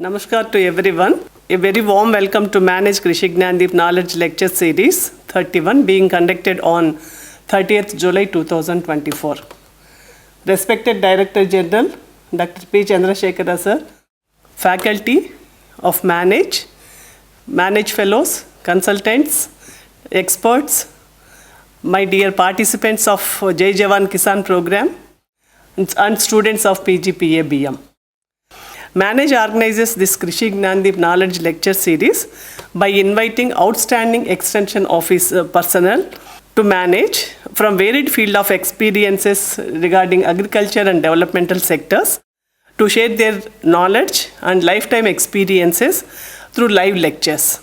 Namaskar to everyone. A very warm welcome to Manage Krishi Gyandeep Knowledge Lecture Series 31 being conducted on 30th July 2024. Respected Director General Dr. P. Chandra Shekara sir, Faculty of Manage Fellows, Consultants, Experts, my dear participants of Jai Jawan Kisan program and students of PGPA BM. Manage organizes this Krishi Gyandeep Knowledge Lecture Series by inviting outstanding extension office personnel to manage from varied field of experiences regarding agriculture and developmental sectors to share their knowledge and lifetime experiences through live lectures.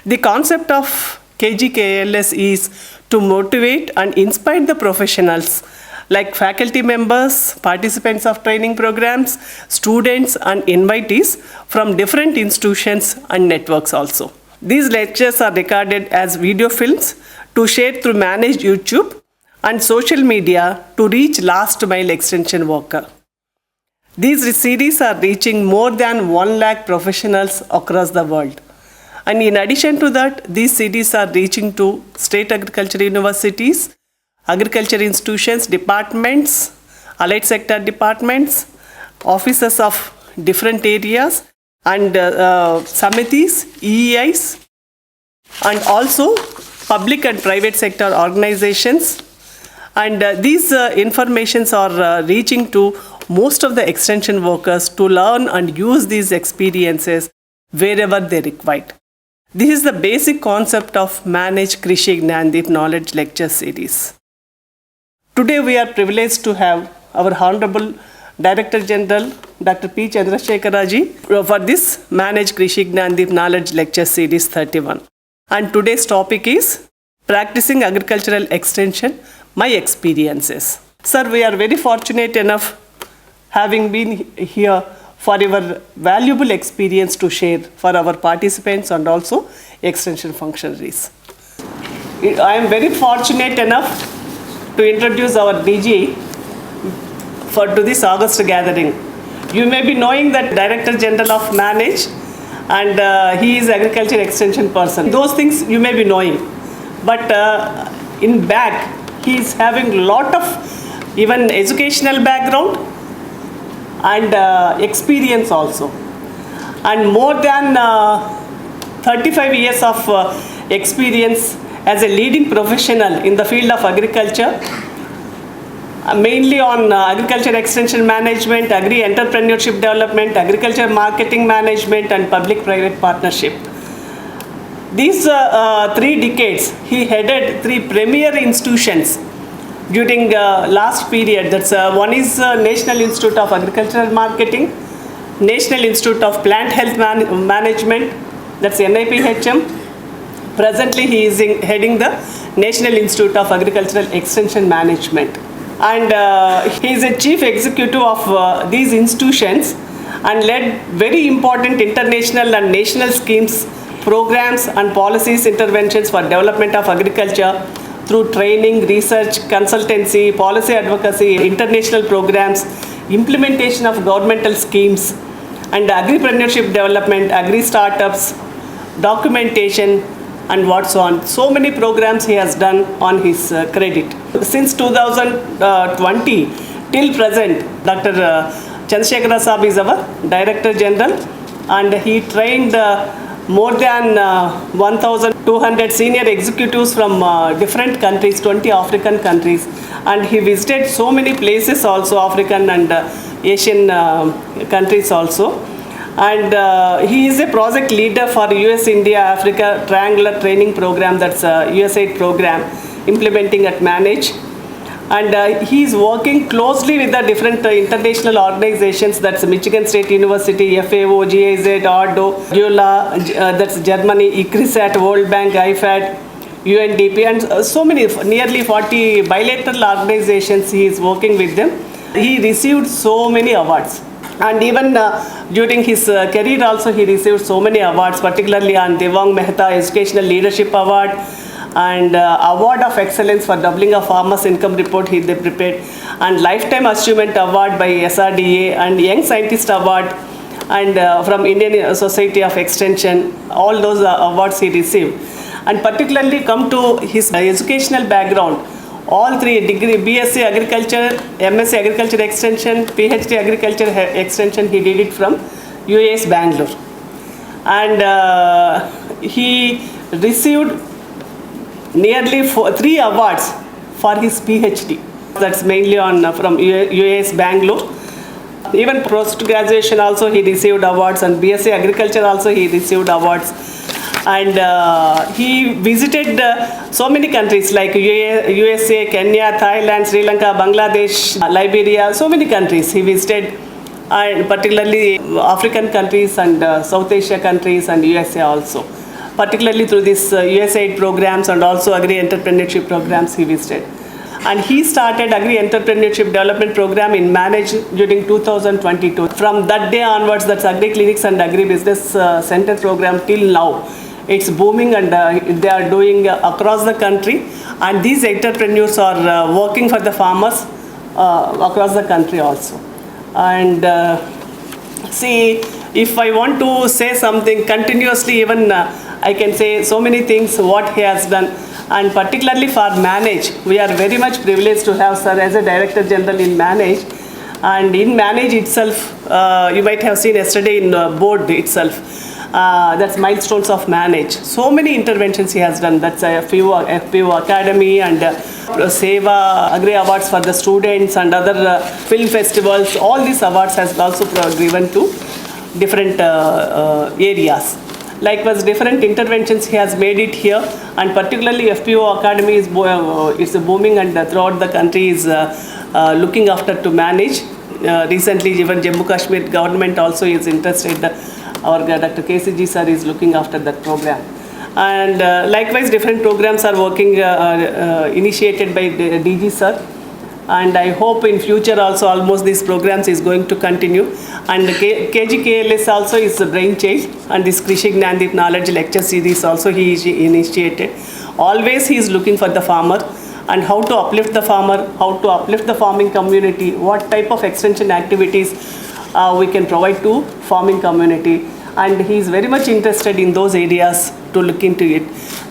The concept of KGKLS is to motivate and inspire the professionals like faculty members, participants of training programs, students and invitees from different institutions and networks also. These lectures are recorded as video films to share through managed YouTube and social media to reach last mile extension worker. These series are reaching more than 1 lakh professionals across the world. And in addition to that, these series are reaching to state agriculture universities, agriculture institutions, departments, allied sector departments, officers of different areas, and samitis, EEIs, and also public and private sector organizations. And these informations are reaching to most of the extension workers to learn and use these experiences wherever they required. This is the basic concept of Manage Krishi Gyandeep Knowledge Lecture Series. Today we are privileged to have our Honorable Director General Dr. P. Chandra Shekara ji for this Manage Krishi Gyandeep Knowledge Lecture Series 31. And today's topic is Practicing Agricultural Extension, My Experiences. Sir, we are very fortunate enough having been here for your valuable experience to share for our participants and also extension functionaries. I am very fortunate enough to introduce our DG to this August gathering. You may be knowing that Director General of Manage and he is agriculture extension person. Those things you may be knowing. But in back, he is having a lot of even educational background and experience also. And more than 35 years of experience as a leading professional in the field of agriculture, mainly on agriculture extension management, agri-entrepreneurship development, agriculture marketing management and public-private partnership. These 3 decades, he headed 3 premier institutions during last period. That's one is National Institute of Agricultural Marketing, National Institute of Plant Health Management, that's NIPHM. Presently, he is heading the National Institute of Agricultural Extension Management. And he is a chief executive of these institutions and led very important international and national schemes, programs and policies interventions for development of agriculture through training, research, consultancy, policy advocacy, international programs, implementation of governmental schemes, and agripreneurship development, agri-startups, documentation, and what's on. So many programs he has done on his credit. Since 2020 till present, Dr. Chandra Shekara Saab is our Director General and he trained more than 1,200 senior executives from different countries, 20 African countries, and he visited so many places also, African and Asian countries also. And he is a project leader for US-India Africa Triangular Training Program, that's a USAID program, implementing at Manage. And he is working closely with the different international organizations, that's Michigan State University, FAO, GIZ, ORDO, EULA, that's Germany, ICRISAT, World Bank, IFAD, UNDP, and so many, nearly 40 bilateral organizations he is working with them. He received so many awards. And even during his career also he received so many awards, particularly on Devang Mehta Educational Leadership Award and Award of Excellence for Doubling of Farmers' Income Report they prepared, and Lifetime Achievement Award by SRDA and Young Scientist Award and from Indian Society of Extension, all those awards he received. And particularly come to his educational background, all three degree, BSc Agriculture, MSc Agriculture Extension, PhD Agriculture Extension, he did it from UAS Bangalore. And he received nearly 3 awards for his PhD. That's mainly on from UAS Bangalore. Even post-graduation also he received awards, and BSc Agriculture also he received awards. And he visited so many countries like USA, Kenya, Thailand, Sri Lanka, Bangladesh, Liberia, so many countries he visited, and particularly African countries and South Asia countries and USA also. Particularly through this USAID programs and also agri-entrepreneurship programs he visited. And he started agri-entrepreneurship development program in Manage during 2022. From that day onwards, that's agri-clinics and agri-business center program till now. It's booming, and they are doing across the country. And these entrepreneurs are working for the farmers across the country also. And see, if I want to say something continuously, even I can say so many things what he has done. And particularly for Manage, we are very much privileged to have sir as a Director General in Manage. And in Manage itself, you might have seen yesterday in board itself, that's milestones of Manage. So many interventions he has done. That's FPO Academy and Seva Agri Awards for the students and other film festivals. All these awards has also given to different areas. Likewise, different interventions he has made it here, and particularly FPO Academy is booming, and throughout the country is looking after to Manage. Recently, even Jammu Kashmir government also is interested. Our Dr. KCG sir is looking after that program. And likewise, different programs are working, initiated by DG sir. And I hope in future also almost these programs is going to continue. And KGKLS also is the brainchild, and this Krishi Gyandeep Knowledge Lecture Series also he initiated. Always he is looking for the farmer and how to uplift the farmer, how to uplift the farming community, what type of extension activities we can provide to farming community. And he is very much interested in those areas to look into it.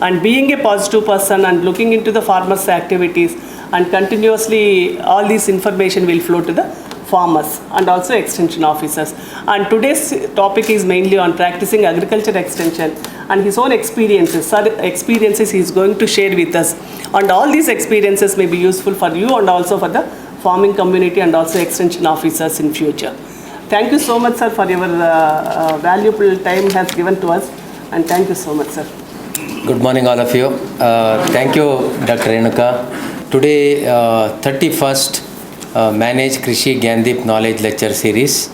And being a positive person and looking into the farmers' activities, and continuously all this information will flow to the farmers and also extension officers. And today's topic is mainly on practicing agriculture extension and his own experiences. Experiences he is going to share with us. And all these experiences may be useful for you and also for the farming community and also extension officers in future. Thank you so much, sir, for your valuable time has given to us. And thank you so much, sir. Good morning, all of you. Thank you, Dr. Renuka. Today, 31st Manage Krishi Gyandeep Knowledge Lecture Series.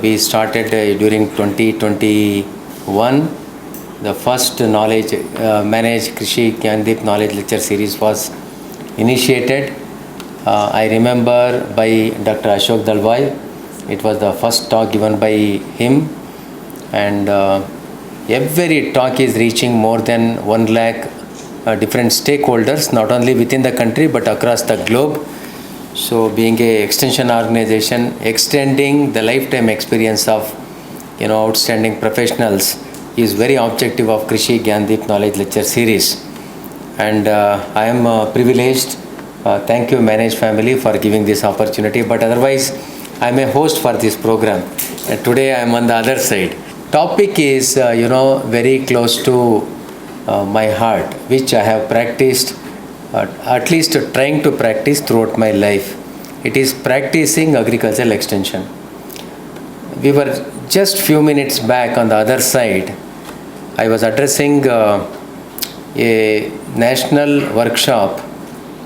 We started during 2021. The first Manage Krishi Gyandeep Knowledge Lecture Series was initiated. I remember by Dr. Ashok Dalwai. It was the first talk given by him. And every talk is reaching more than 1 lakh different stakeholders, not only within the country but across the globe. So being a extension organization, extending the lifetime experience of outstanding professionals is very objective of Krishi Gyandeep Knowledge Lecture Series. And I am privileged. Thank you, Manage family, for giving this opportunity. But otherwise, I am a host for this program. And today I am on the other side. Topic is very close to my heart, which I have practiced, at least trying to practice throughout my life. It is practicing agricultural extension. We were just few minutes back on the other side. I was addressing a national workshop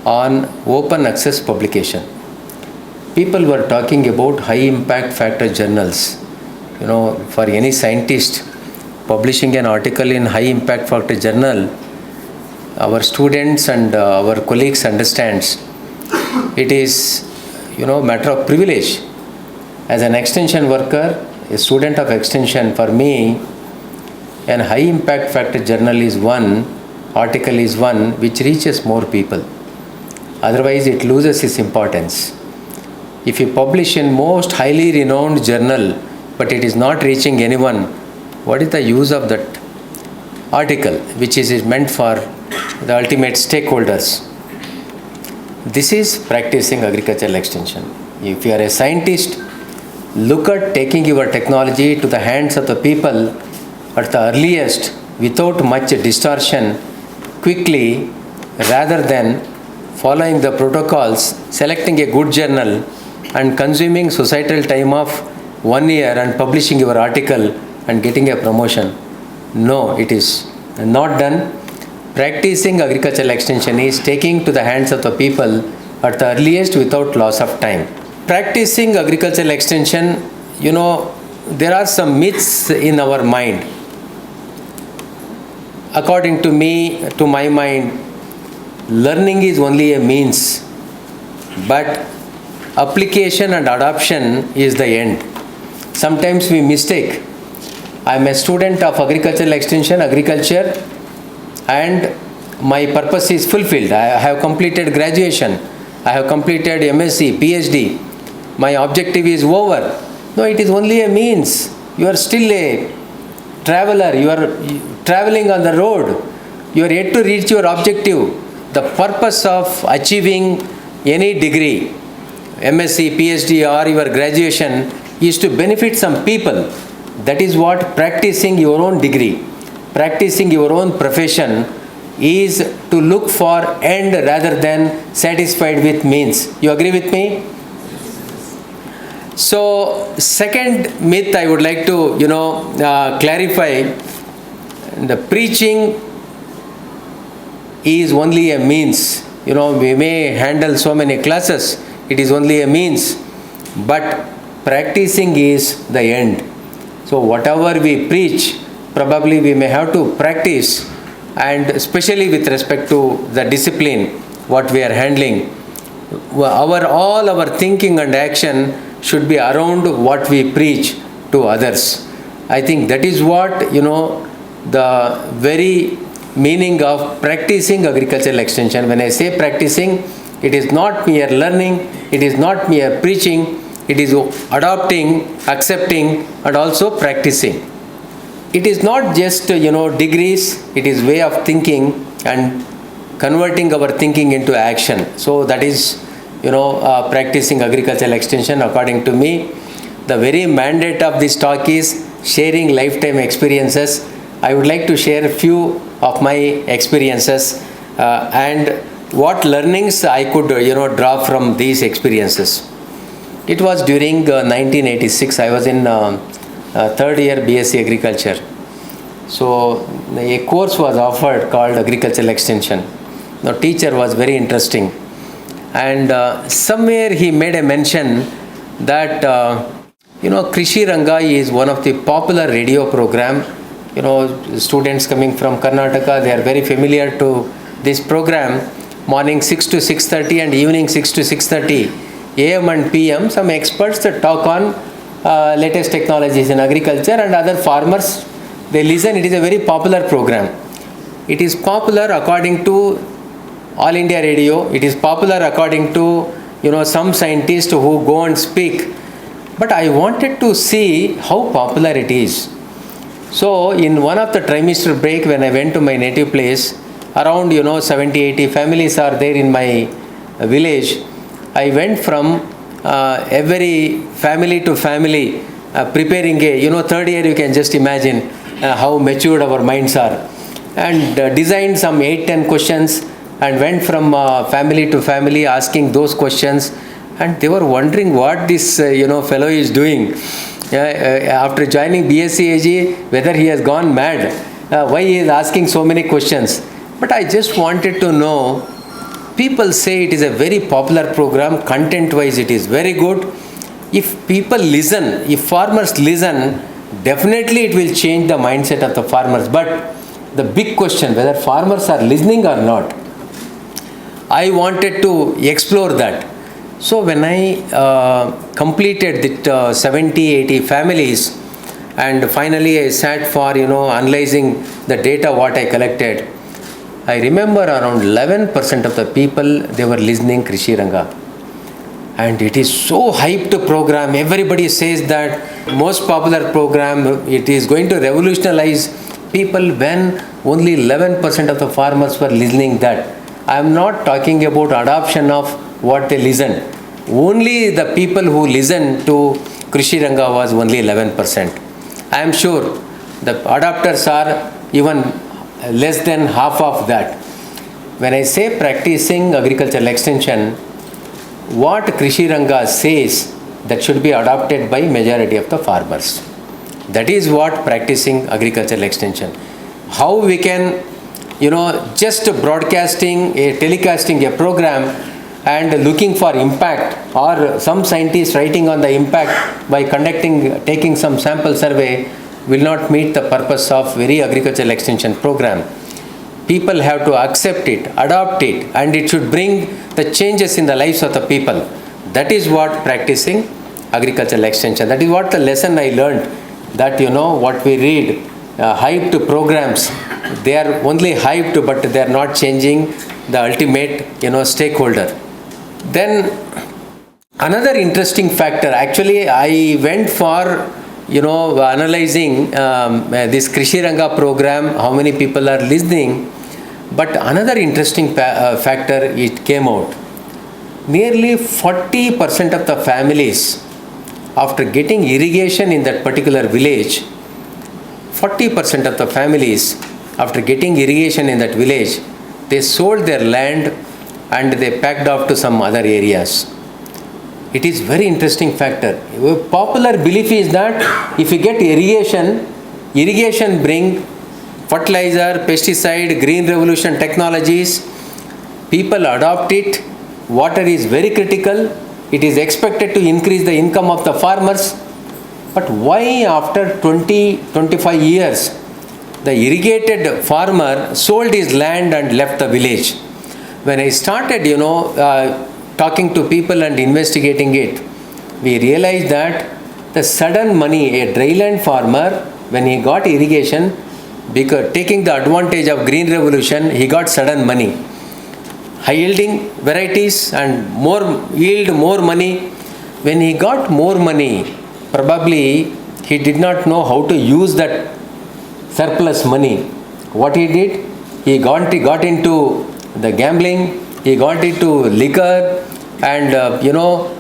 on open access publication. People were talking about high impact factor journals. For any scientist, publishing an article in high impact factor journal, our students and our colleagues understands it is matter of privilege. As an extension worker, a student of extension, for me, an high impact factor journal is one, article is one which reaches more people. Otherwise it loses its importance. If you publish in most highly renowned journal, but it is not reaching anyone, what is the use of that article which is meant for the ultimate stakeholders? This is practicing agricultural extension. If you are a scientist, look at taking your technology to the hands of the people at the earliest without much distortion, quickly, rather than following the protocols, selecting a good journal and consuming societal time of 1 year and publishing your article and getting a promotion. No, it is not done. Practicing agricultural extension is taking to the hands of the people at the earliest without loss of time. Practicing agricultural extension, there are some myths in our mind. According to me, to my mind, learning is only a means, but application and adoption is the end. Sometimes we mistake. I am a student of agricultural extension, agriculture, and my purpose is fulfilled. I have completed graduation. I have completed MSc, PhD. My objective is over. No, it is only a means. You are still a traveler. You are traveling on the road. You are yet to reach your objective. The purpose of achieving any degree, MSc, PhD, or your graduation, is to benefit some people. That is what practicing your own degree, practicing your own profession is to look for end rather than satisfied with means. You agree with me? So, second myth I would like to, clarify. The preaching is only a means. We may handle so many classes. It is only a means. But practicing is the end. So whatever we preach, probably we may have to practice, and especially with respect to the discipline, what we are handling. All our thinking and action should be around what we preach to others. I think that is what, the very meaning of practicing agricultural extension. When I say practicing, it is not mere learning, it is not mere preaching, it is adopting, accepting, and also practicing. It is not just, degrees, it is way of thinking and converting our thinking into action. So that is, practicing agricultural extension according to me. The very mandate of this talk is sharing lifetime experiences. I would like to share a few of my experiences and what learnings I could, draw from these experiences. It was during 1986. I was in third year BSc Agriculture. So a course was offered called Agricultural Extension. The teacher was very interesting. And somewhere he made a mention that, Krishi Ranga is one of the popular radio program. Students coming from Karnataka, they are very familiar to this program. Morning 6 to 6:30 and evening 6 to 6:30 AM and PM. Some experts that talk on latest technologies in agriculture, and other farmers, they listen. It is a very popular program. It is popular according to All India Radio. It is popular according to, some scientists who go and speak. But I wanted to see how popular it is. So in one of the trimester break, when I went to my native place, around 70-80 families are there in my village. I went from every family to family, preparing a third year. You can just imagine how matured our minds are, and designed some 8-10 questions, and went from family to family asking those questions. And they were wondering what this fellow is doing after joining BSc AG, whether he has gone mad, why he is asking so many questions. But I just wanted to know, people say it is a very popular program, content wise it is very good. If people listen, if farmers listen, definitely it will change the mindset of the farmers. But the big question, whether farmers are listening or not, I wanted to explore that. So when I completed the 70-80 families, and finally I sat for analyzing the data what I collected, I remember around 11% of the people, they were listening Krishi Ranga. and it is so hyped program. Everybody says that most popular program, it is going to revolutionize people, when only 11% of the farmers were listening that. I am not talking about adoption of what they listen. Only the people who listened to Krishi Ranga was only 11%. I am sure the adopters are even less than half of that. When I say practicing agricultural extension, what Krishi Ranga says, that should be adopted by majority of the farmers. That is what practicing agricultural extension. How we can, just broadcasting, telecasting a program and looking for impact, or some scientists writing on the impact by taking some sample survey, will not meet the purpose of very agricultural extension program. People have to accept it, adopt it, and it should bring the changes in the lives of the people. That is what practicing agricultural extension. That is what the lesson I learned, that what we read, hyped programs, they are only hyped, but they are not changing the ultimate stakeholder. Then another interesting factor, actually I went for analyzing this Krishi Ranga program, how many people are listening. But another interesting factor, it came out. Nearly 40% of the families, after getting irrigation in that particular village, 40% of the families, after getting irrigation in that village, they sold their land and they packed off to some other areas. It is very interesting factor. A popular belief is that if you get irrigation bring fertilizer, pesticide, green revolution technologies, people adopt it, water is very critical, it is expected to increase the income of the farmers. But why after 20-25 years, the irrigated farmer sold his land and left the village? When I started, talking to people and investigating it, we realized that the sudden money, a dryland farmer, when he got irrigation, because taking the advantage of green revolution, he got sudden money. High yielding varieties and more yield, more money. When he got more money, probably he did not know how to use that surplus money. What he did, he got into the gambling, he got into liquor, and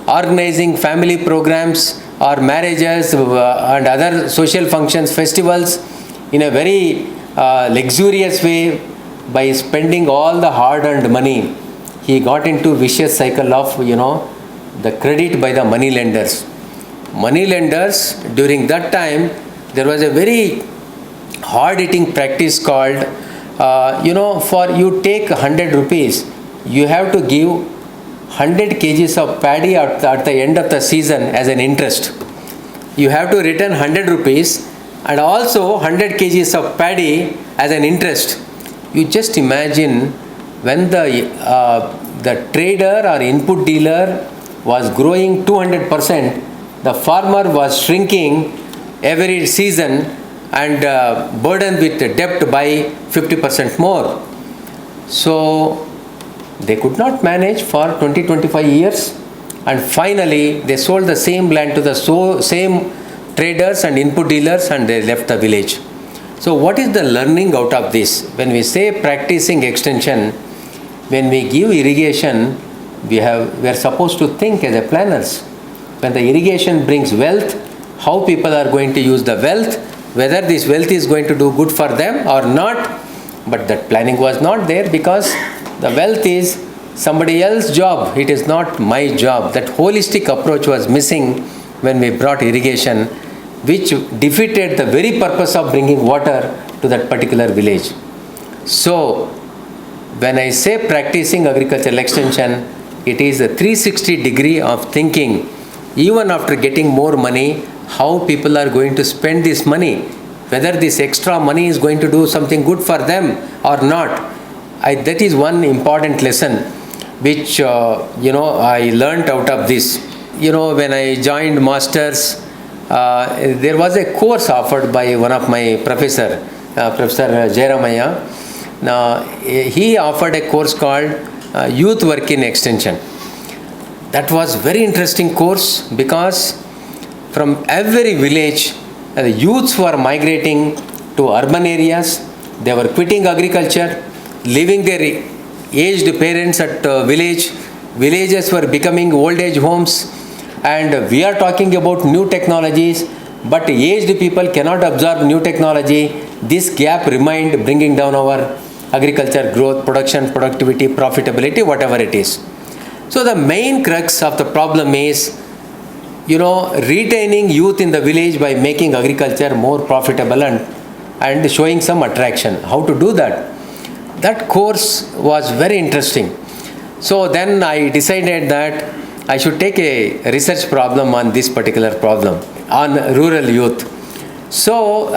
organizing family programs or marriages and other social functions, festivals, in a very luxurious way. By spending all the hard-earned money, he got into vicious cycle of the credit by the money lenders. Money lenders, during that time, there was a very hard-hitting practice called, for you take 100 rupees, you have to give 100 kgs of paddy at the end of the season as an interest. You have to return 100 rupees and also 100 kgs of paddy as an interest. You just imagine, when the trader or input dealer was growing 200%, the farmer was shrinking every season and burdened with debt by 50% more. So they could not manage for 20-25 years, and finally they sold the same land to the same traders and input dealers, and they left the village. So what is the learning out of this? When we say practicing extension, when we give irrigation, we are supposed to think as a planners. When the irrigation brings wealth, how people are going to use the wealth, whether this wealth is going to do good for them or not. But that planning was not there, because the wealth is somebody else's job, it is not my job. That holistic approach was missing when we brought irrigation, which defeated the very purpose of bringing water to that particular village. So when I say practicing agricultural extension, it is a 360 degree of thinking, even after getting more money, how people are going to spend this money, whether this extra money is going to do something good for them or not. That is one important lesson which I learnt out of this. When I joined masters, there was a course offered by one of my Professor Jairamaya. Now he offered a course called Youth Work in Extension. That was very interesting course because from every village, the youths were migrating to urban areas. They were quitting agriculture, leaving their aged parents at village. Villages were becoming old age homes, and we are talking about new technologies, but aged people cannot absorb new technology. This gap remained, bringing down our agriculture growth, production, productivity, profitability, whatever it is. So the main crux of the problem is, retaining youth in the village by making agriculture more profitable and showing some attraction. How to do that? That course was very interesting. So then I decided that I should take a research problem on this particular problem, on rural youth. So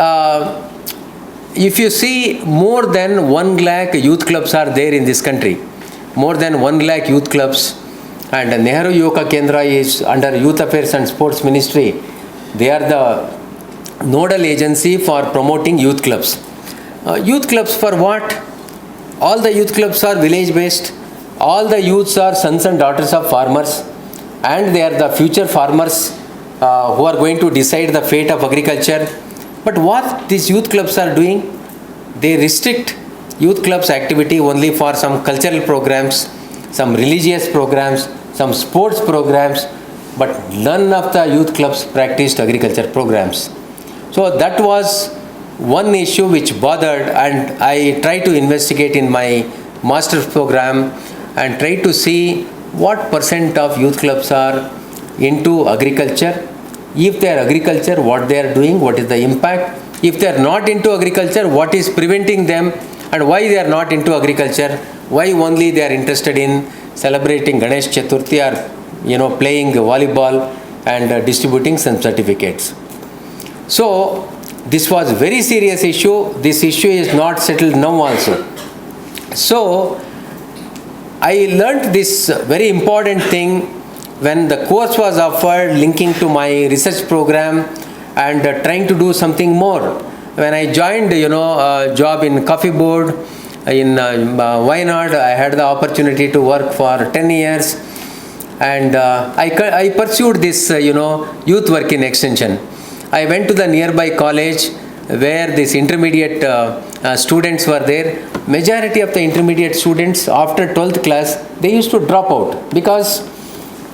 if you see, more than 1 lakh youth clubs are there in this country. More than 1 lakh youth clubs, and Nehru Yuva Kendra is under Youth Affairs and Sports Ministry. They are the nodal agency for promoting youth clubs. Youth clubs for what? All the youth clubs are village based. All the youths are sons and daughters of farmers, and they are the future farmers who are going to decide the fate of agriculture. But what these youth clubs are doing? They restrict youth clubs activity only for some cultural programs, some religious programs, some sports programs, but none of the youth clubs practiced agriculture programs. So that was one issue which bothered, and I tried to investigate in my master's program and try to see what percent of youth clubs are into agriculture. If they are agriculture, what they are doing, what is the impact? If they are not into agriculture, what is preventing them, and why they are not into agriculture? Why only they are interested in celebrating Ganesh Chaturthi or playing volleyball and distributing some certificates? So this was very serious issue. This issue is not settled now also. So I learnt this very important thing when the course was offered, linking to my research program and trying to do something more. When I joined, a job in coffee board in Wayanad, I had the opportunity to work for 10 years, and I pursued this, youth work in extension. I went to the nearby college where these intermediate students were there. Majority of the intermediate students after 12th class, they used to drop out because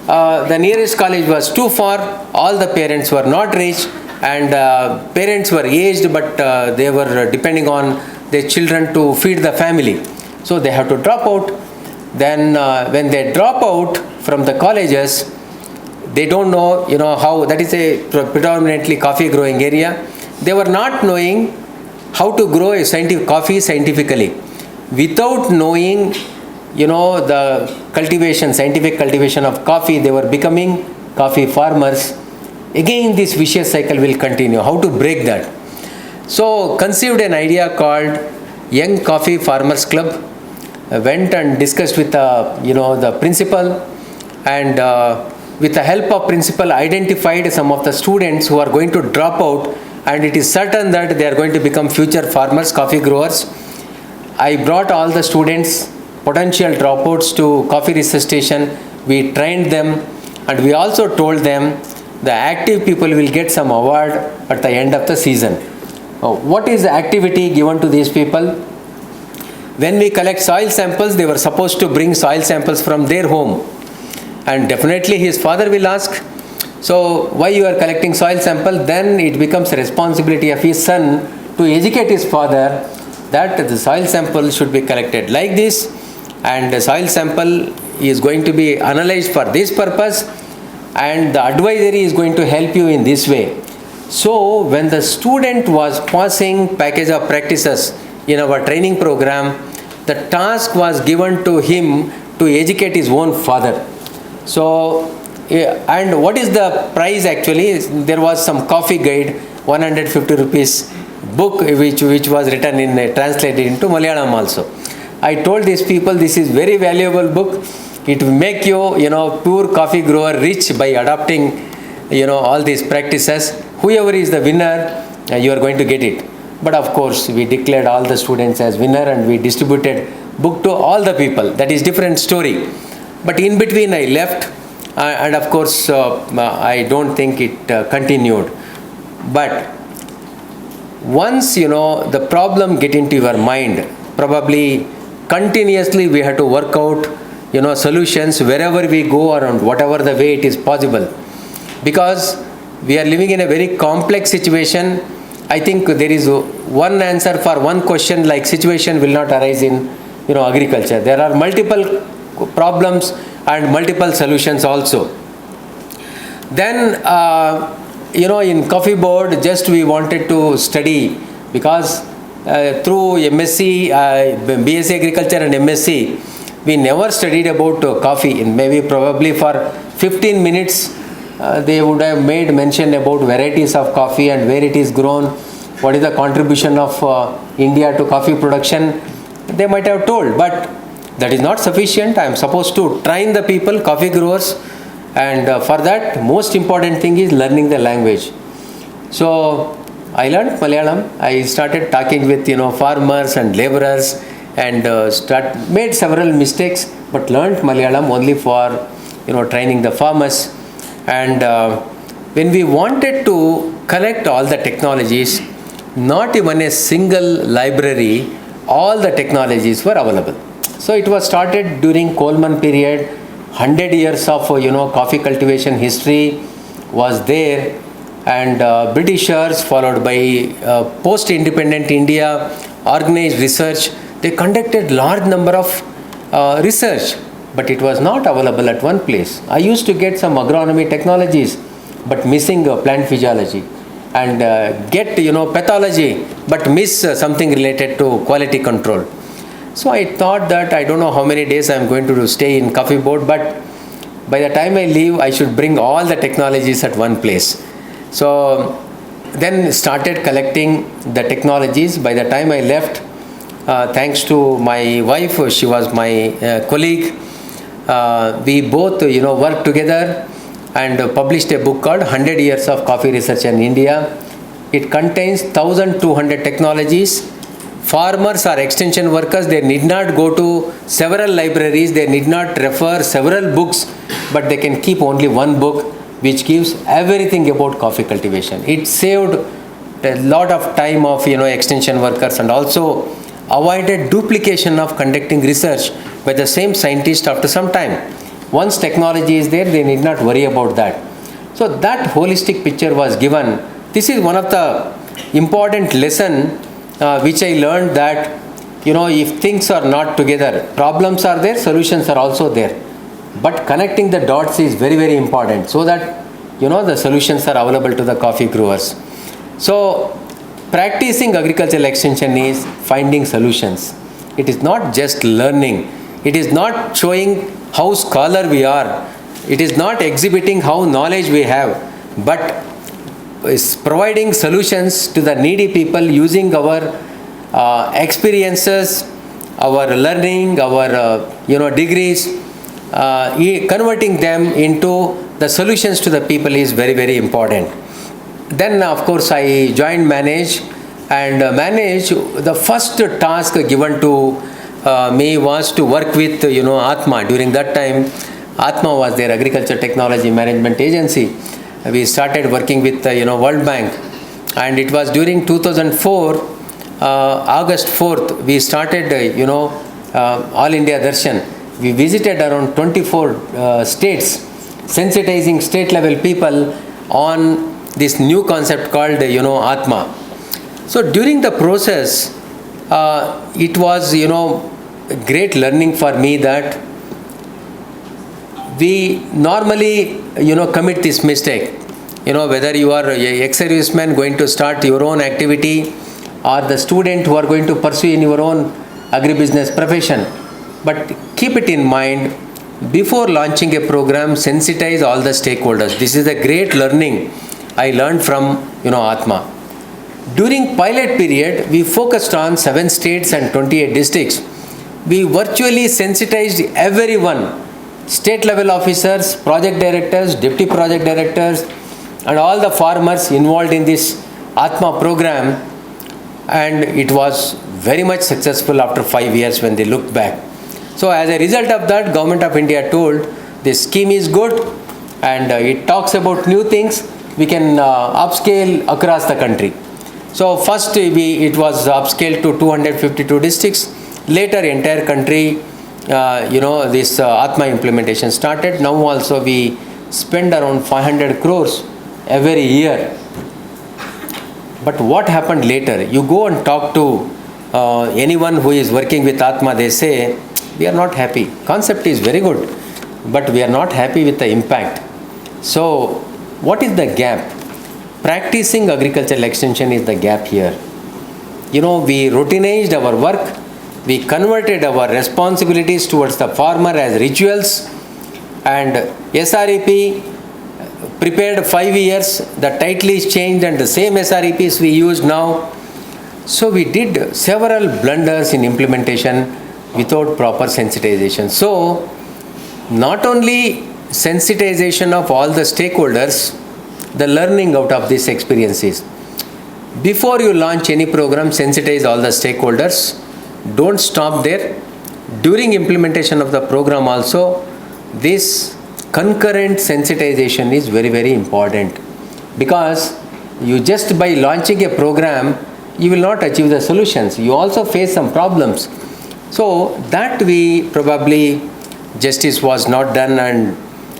the nearest college was too far. All the parents were not rich, and parents were aged, but they were depending on their children to feed the family. So they have to drop out. Then when they drop out from the colleges, they don't know, how, that is a predominantly coffee growing area. They were not knowing how to grow a coffee scientifically. Without knowing, the scientific cultivation of coffee, they were becoming coffee farmers. Again, this vicious cycle will continue. How to break that? So conceived an idea called Young Coffee Farmers Club. I went and discussed with the principal, and with the help of principal, identified some of the students who are going to drop out, and it is certain that they are going to become future farmers, coffee growers. I brought all the students, potential dropouts, to coffee research station. We trained them, and we also told them the active people will get some award at the end of the season. What is the activity given to these people? When we collect soil samples, they were supposed to bring soil samples from their home. And definitely his father will ask, so why you are collecting soil sample? Then it becomes a responsibility of his son to educate his father that the soil sample should be collected like this, and the soil sample is going to be analyzed for this purpose, and the advisory is going to help you in this way. So when the student was passing package of practices in our training program, the task was given to him to educate his own father. So, and what is the price actually? There was some coffee guide, 150 rupees book which was written translated into Malayalam also. I told these people, this is very valuable book. It will make you, pure coffee grower rich by adopting, all these practices. Whoever is the winner, you are going to get it. But of course, we declared all the students as winner, and we distributed book to all the people. That is different story. But in between I left, and of course, I don't think it continued. But once the problem get into your mind, probably continuously we have to work out solutions wherever we go around, whatever the way it is possible, because we are living in a very complex situation. I think there is one answer for one question, like situation will not arise in agriculture. There are multiple problems and multiple solutions also. Then in coffee board, just we wanted to study, because through MSc, BSc Agriculture and MSc, we never studied about coffee. In maybe probably for 15 minutes, they would have made mention about varieties of coffee and where it is grown, what is the contribution of India to coffee production. They might have told, but that is not sufficient. I am supposed to train the people, coffee growers, and for that, most important thing is learning the language. So I learned Malayalam. I started talking with farmers and laborers, and made several mistakes, but learned Malayalam only for training the farmers. And when we wanted to collect all the technologies, not even a single library, all the technologies were available. So it was started during Coleman period. 100 years of coffee cultivation history was there, and Britishers, followed by post-independent India, organized research. They conducted large number of research, but it was not available at one place. I used to get some agronomy technologies, but missing plant physiology, and get pathology, but miss something related to quality control. So I thought that I don't know how many days I am going to stay in coffee board, but by the time I leave, I should bring all the technologies at one place. So then started collecting the technologies. By the time I left, thanks to my wife, she was my colleague. We both worked together and published a book called 100 Years of Coffee Research in India. It contains 1200 technologies. Farmers or extension workers, they need not go to several libraries, they need not refer several books, but they can keep only one book which gives everything about coffee cultivation. It saved a lot of time of extension workers, and also avoided duplication of conducting research by the same scientist after some time. Once technology is there, they need not worry about that. So that holistic picture was given. This is one of the important lesson which I learned, that if things are not together, problems are there, solutions are also there, but connecting the dots is very, very important, so that the solutions are available to the coffee growers. So practicing agricultural extension is finding solutions. It is not just learning. It is not showing how scholar we are. It is not exhibiting how knowledge we have, but is providing solutions to the needy people using our experiences, our learning, our degrees, converting them into the solutions to the people is very, very important. Then of course I joined Manage, and Manage, the first task given to me was to work with Atma. During that time, Atma was their agriculture technology management agency. We started working with World Bank, and it was during 2004, August 4th, we started All India Darshan. We visited around 24 states, sensitizing state level people on this new concept called Atma. So during the process, it was great learning for me, that we normally commit this mistake, whether you are a ex-serviceman going to start your own activity, or the student who are going to pursue in your own agribusiness profession. But keep it in mind, before launching a program, sensitize all the stakeholders. This is a great learning I learned from Atma. During pilot period, we focused on 7 states and 28 districts. We virtually sensitized everyone, state level officers, project directors, deputy project directors, and all the farmers involved in this Atma program, and it was very much successful after 5 years when they looked back. So as a result of that, Government of India told, this scheme is good, and it talks about new things we can upscale across the country. So first it was upscaled to 252 districts. Later entire country, this Atma implementation started. Now also we spend around 500 crores every year. But what happened later? You go and talk to anyone who is working with Atma, they say, we are not happy. Concept is very good, but we are not happy with the impact. So what is the gap? Practicing agricultural extension is the gap here. We routinized our work. We converted our responsibilities towards the farmer as rituals, and SREP prepared 5 years, the title is changed and the same SREPs we use now. So we did several blunders in implementation without proper sensitization. So not only sensitization of all the stakeholders, the learning out of these experiences. Before you launch any program, sensitize all the stakeholders. Don't stop there. During implementation of the program also, this concurrent sensitization is very, very important, because you just by launching a program, you will not achieve the solutions. You also face some problems. So that we probably justice was not done, and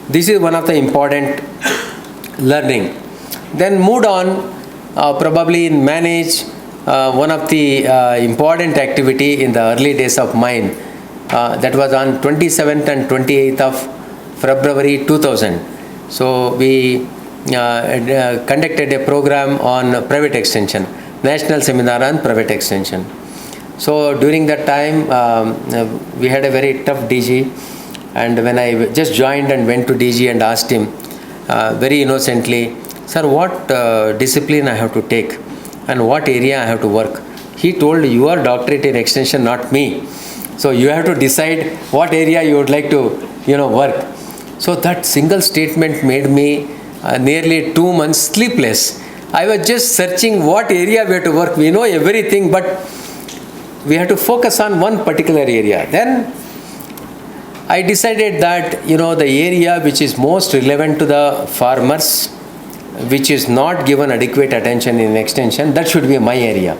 this is one of the important learning. Then moved on, probably in manage, one of the important activity in the early days of mine, that was on 27th and 28th of February 2000. So we conducted a program on private extension, national seminar on private extension. So during that time, we had a very tough DG, and when I just joined and went to DG and asked him very innocently, sir, what discipline I have to take and what area I have to work? He told, you are doctorate in extension, not me. So you have to decide what area you would like to work. So that single statement made me nearly 2 months sleepless. I was just searching what area we have to work. We know everything, but we have to focus on one particular area. Then I decided that the area which is most relevant to the farmers, which is not given adequate attention in extension, that should be my area.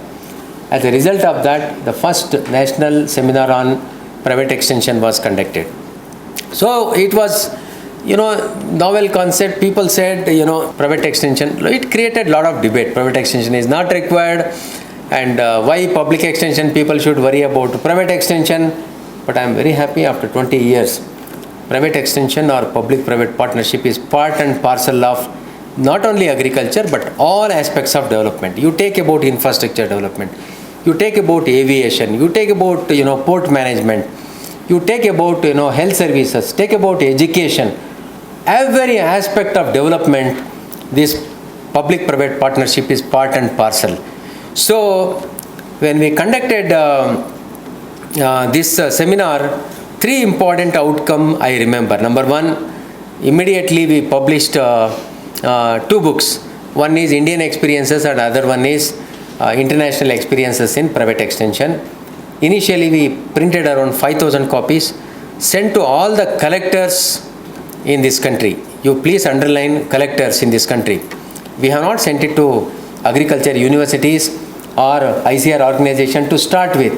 As a result of that, the first national seminar on private extension was conducted. So it was novel concept. People said private extension, it created a lot of debate. Private extension is not required, and why public extension people should worry about private extension. But I am very happy after 20 years, private extension or public-private partnership is part and parcel of not only agriculture but all aspects of development. You take about infrastructure development, you take about aviation, you take about port management, you take about health services, take about education. Every aspect of development, this public-private partnership is part and parcel. So when we conducted this seminar, 3 important outcomes I remember. Number 1, immediately we published 2 books. One is Indian experiences and other one is international experiences in private extension. Initially we printed around 5,000 copies, sent to all the collectors in this country. You please underline collectors in this country. We have not sent it to agriculture universities or ICR organization to start with.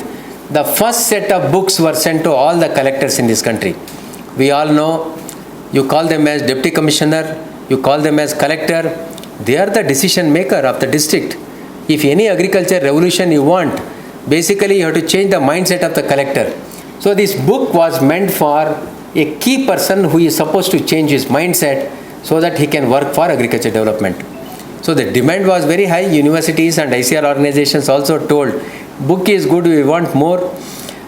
The first set of books were sent to all the collectors in this country. We all know, you call them as deputy commissioner, you call them as collector, they are the decision maker of the district. If any agriculture revolution you want, basically you have to change the mindset of the collector. So this book was meant for a key person who is supposed to change his mindset so that he can work for agriculture development. So the demand was very high. Universities and ICR organizations also told, book is good, we want more.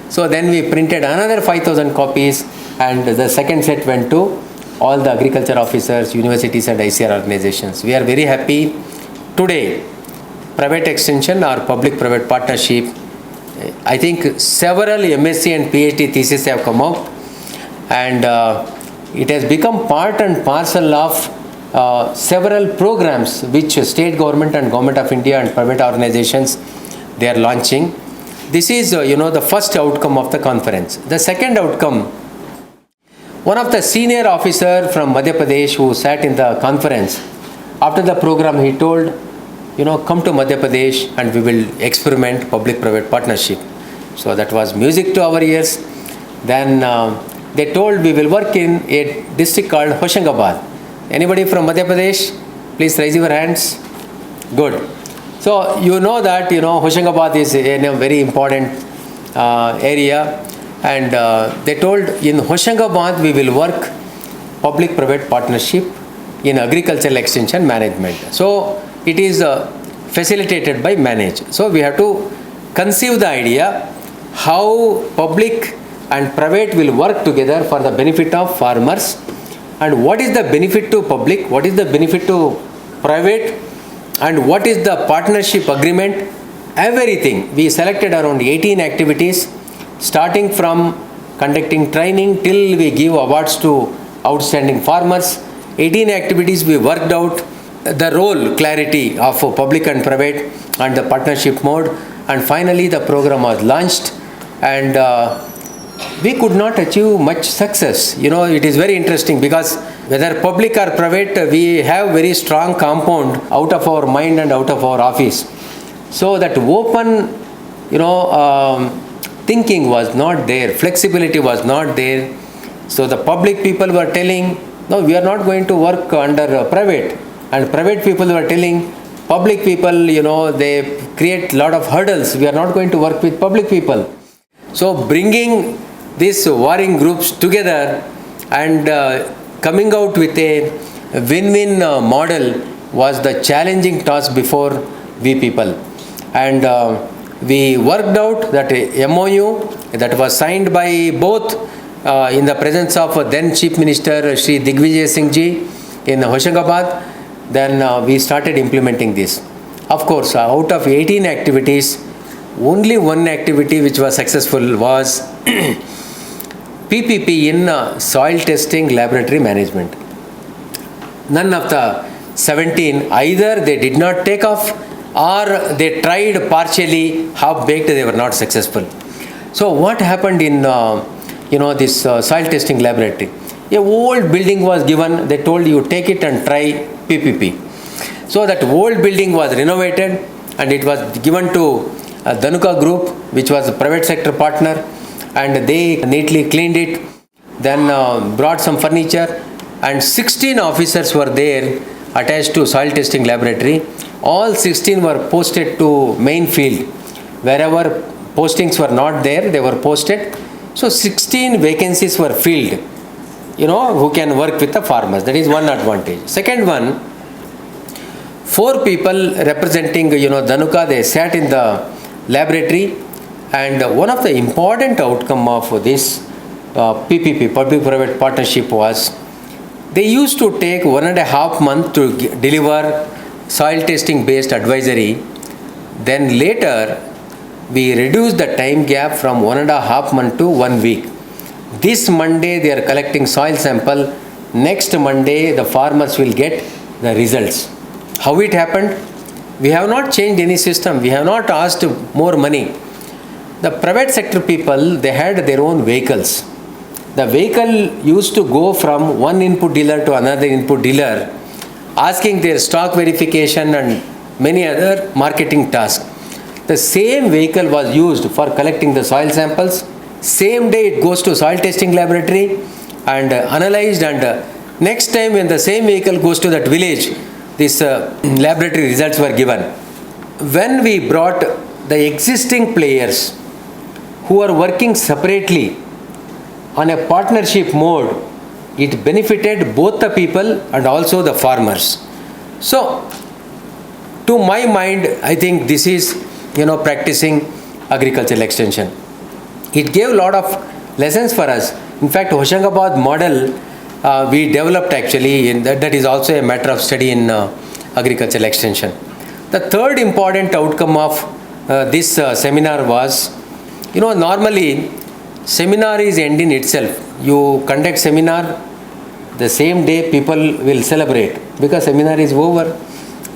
So then we printed another 5,000 copies, and the second set went to all the agriculture officers, universities and ICR organizations. We are very happy today. Private extension or public-private partnership, I think several MSc and PhD theses have come out, and it has become part and parcel of several programs which state government and government of India and private organizations they are launching. This is the first outcome of the conference. The second outcome One of the senior officer from Madhya Pradesh who sat in the conference, after the program he told, come to Madhya Pradesh and we will experiment public-private partnership. So that was music to our ears. Then they told we will work in a district called Hoshangabad. Anybody from Madhya Pradesh? Please raise your hands. Good. So you know that Hoshangabad is in a very important area, and they told in Hoshangabad we will work public-private partnership in agricultural extension management. So it is facilitated by Manage. So we have to conceive the idea how public and private will work together for the benefit of farmers, and what is the benefit to public, what is the benefit to private, and what is the partnership agreement, everything. We selected around 18 activities, starting from conducting training till we give awards to outstanding farmers. 18 activities we worked out the role clarity of public and private and the partnership mode, and finally the program was launched, and we could not achieve much success. It is very interesting because whether public or private, we have very strong compound out of our mind and out of our office. So that open, thinking was not there, flexibility was not there. So the public people were telling, no, we are not going to work under private. And private people were telling, public people, they create a lot of hurdles. We are not going to work with public people. So bringing these warring groups together and coming out with a win-win model was the challenging task before we people. And we worked out that MOU that was signed by both in the presence of then Chief Minister Shri Digvijay Singh Ji in Hoshangabad. Then we started implementing this. Of course, out of 18 activities, only one activity which was successful was PPP in soil testing laboratory management. None of the 17, either they did not take off or they tried partially, half-baked, they were not successful. So what happened in this soil testing laboratory? A old building was given, they told you take it and try PPP. So that old building was renovated and it was given to Dhanuka Group, which was a private sector partner, and they neatly cleaned it, then brought some furniture, and 16 officers were there attached to soil testing laboratory. All 16 were posted to main field. Wherever postings were not there, they were posted. So 16 vacancies were filled, who can work with the farmers. That is one advantage. Second one, 4 people representing, Dhanuka, they sat in the laboratory, and one of the important outcome of this PPP, public-private partnership, was they used to take 1.5 months to deliver soil testing based advisory. Then later, we reduced the time gap from 1.5 months to 1 week. This Monday, they are collecting soil sample. Next Monday, the farmers will get the results. How it happened? We have not changed any system. We have not asked more money. The private sector people, they had their own vehicles. The vehicle used to go from one input dealer to another input dealer, asking their stock verification and many other marketing tasks. The same vehicle was used for collecting the soil samples. Same day it goes to soil testing laboratory and analyzed, and next time when the same vehicle goes to that village, these laboratory results were given. When we brought the existing players who are working separately on a partnership mode, it benefited both the people and also the farmers. So, to my mind, I think this is, practicing agricultural extension. It gave a lot of lessons for us. In fact, Hoshangabad model we developed actually, that is also a matter of study in agricultural extension. The third important outcome of this seminar was, normally seminar is end in itself. You conduct seminar, the same day people will celebrate because seminar is over,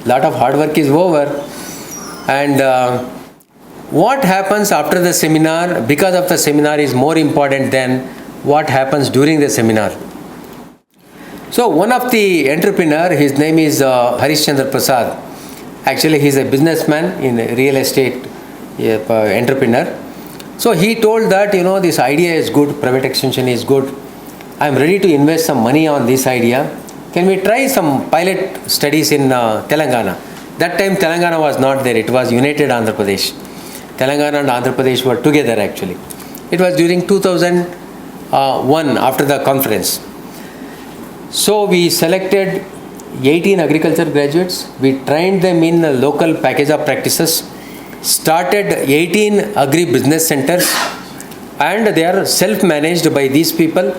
lot of hard work is over. And what happens after the seminar, because of the seminar, is more important than what happens during the seminar. So one of the entrepreneur, his name is Harish Chandra Prasad. Actually, he is a businessman in real estate entrepreneur. So he told that, this idea is good, private extension is good. I am ready to invest some money on this idea. Can we try some pilot studies in Telangana? That time Telangana was not there. It was United Andhra Pradesh. Telangana and Andhra Pradesh were together actually. It was during 2001 after the conference. So we selected 18 agriculture graduates. We trained them in local package of practices. Started 18 agri-business centers, and they are self-managed by these people.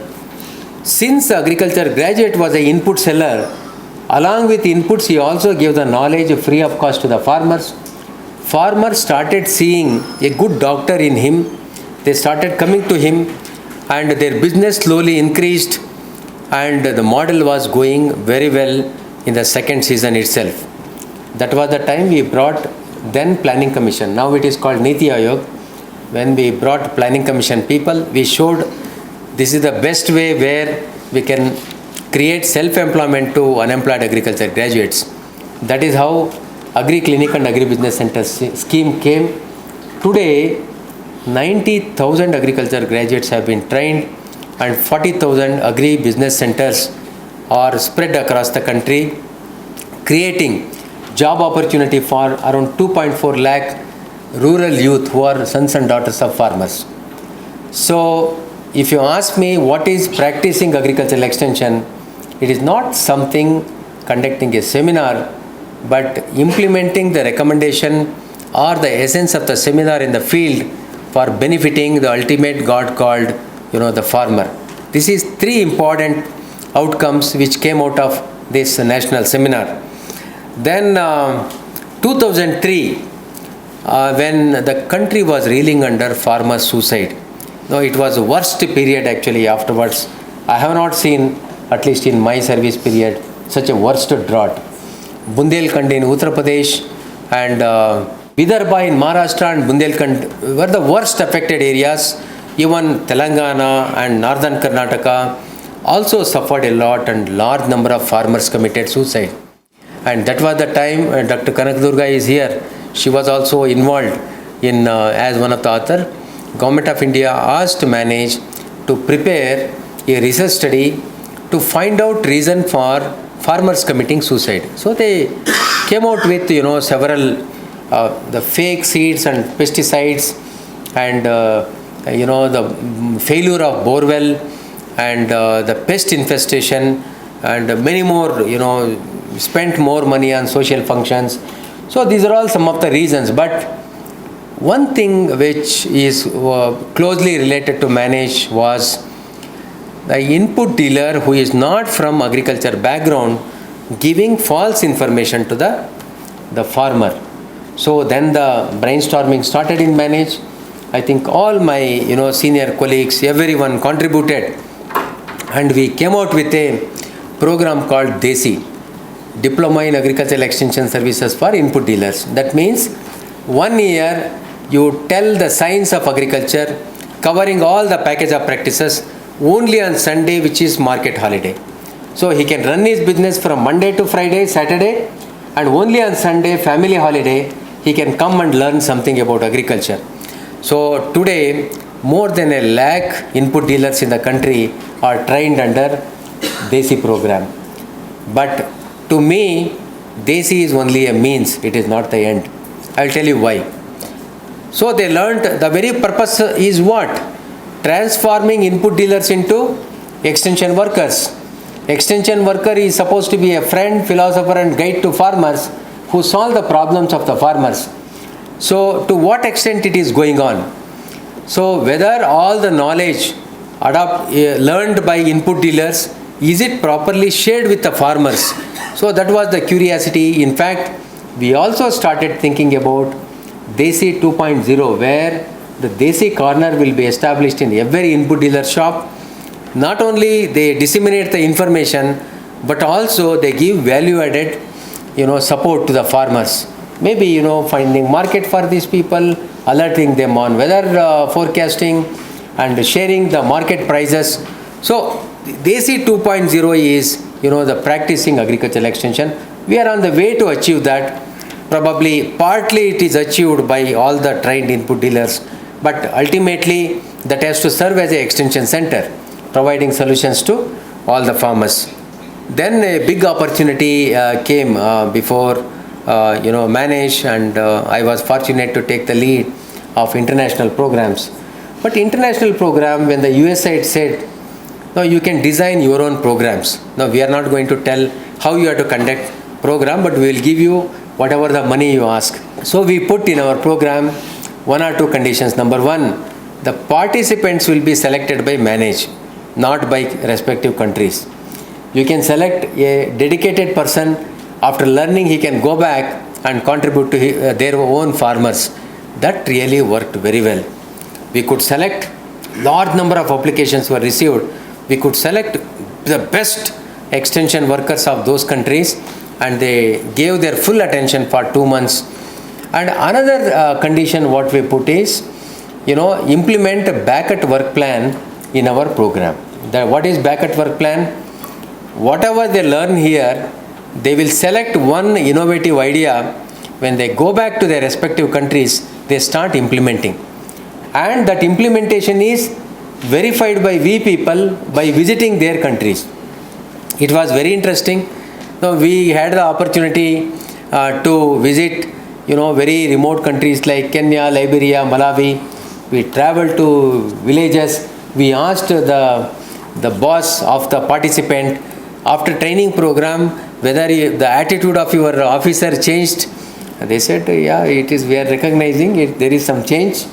Since the agriculture graduate was an input seller, along with inputs he also gave the knowledge free of cost to the farmers. Farmers started seeing a good doctor in him. They started coming to him, and their business slowly increased, and the model was going very well in the second season itself. That was the time we brought then Planning Commission. Now it is called Niti Aayog. When we brought Planning Commission people, we showed this is the best way where we can create self-employment to unemployed agriculture graduates. That is how Agri Clinic and Agri Business Center scheme came. Today, 90,000 agriculture graduates have been trained, and 40,000 Agri Business Centers are spread across the country, creating job opportunity for around 2.4 lakh rural youth who are sons and daughters of farmers. So, if you ask me what is practicing agricultural extension, it is not something conducting a seminar, but implementing the recommendation or the essence of the seminar in the field for benefiting the ultimate God called, the farmer. This is three important outcomes which came out of this national seminar. Then 2003, when the country was reeling under farmer suicide. No, it was the worst period actually afterwards. I have not seen, at least in my service period, such a worst drought. Bundelkhand in Uttar Pradesh and Vidarbha in Maharashtra and Bundelkhand were the worst affected areas. Even Telangana and northern Karnataka also suffered a lot, and large number of farmers committed suicide. And that was the time Dr. Kanak Durga is here. She was also involved in as one of the author. Government of India asked to manage to prepare a research study to find out reason for farmers committing suicide. So they came out with several the fake seeds and pesticides, and the failure of borewell, and the pest infestation, and many more, spent more money on social functions. So these are all some of the reasons. But one thing which is closely related to manage was the input dealer who is not from agriculture background giving false information to the farmer. So then the brainstorming started in manage. I think all my senior colleagues, everyone contributed, and we came out with a program called DESI, Diploma in Agricultural Extension Services for Input Dealers. That means 1 year you tell the science of agriculture, covering all the package of practices, only on Sunday, which is market holiday. So he can run his business from Monday to Friday, Saturday, and only on Sunday, family holiday, he can come and learn something about agriculture. So today, more than 1 lakh input dealers in the country are trained under DESI program. But to me, DESI is only a means, it is not the end. I will tell you why. So they learned the very purpose is what? Transforming input dealers into extension workers. Extension worker is supposed to be a friend, philosopher and guide to farmers who solve the problems of the farmers. So to what extent it is going on? So whether all the knowledge learned by input dealers, is it properly shared with the farmers? So that was the curiosity. In fact, we also started thinking about DESI 2.0, where the DESI corner will be established in every input dealer shop. Not only they disseminate the information, but also they give value added support to the farmers. Maybe finding market for these people, alerting them on weather forecasting, and sharing the market prices. So Desi 2.0 is, the practicing agricultural extension. We are on the way to achieve that. Probably partly it is achieved by all the trained input dealers, but ultimately that has to serve as an extension center, providing solutions to all the farmers. Then a big opportunity came before manage, and I was fortunate to take the lead of international programs. But international program, when the US side said, no, you can design your own programs. No, we are not going to tell how you have to conduct program, but we will give you whatever the money you ask. So we put in our program one or two conditions. Number one, the participants will be selected by manage, not by respective countries. You can select a dedicated person. After learning, he can go back and contribute to their own farmers. That really worked very well. We could select, large number of applications were received. We could select the best extension workers of those countries, and they gave their full attention for 2 months. And another condition what we put is, implement a back at work plan in our program. What is back at work plan? Whatever they learn here, they will select one innovative idea. When they go back to their respective countries, they start implementing. And that implementation is verified by we people by visiting their countries. It was very interesting. We had the opportunity to visit, very remote countries like Kenya, Liberia, Malawi. We traveled to villages. We asked the boss of the participant, after training program, whether the attitude of your officer changed. They said, yeah, we are recognizing it, there is some change.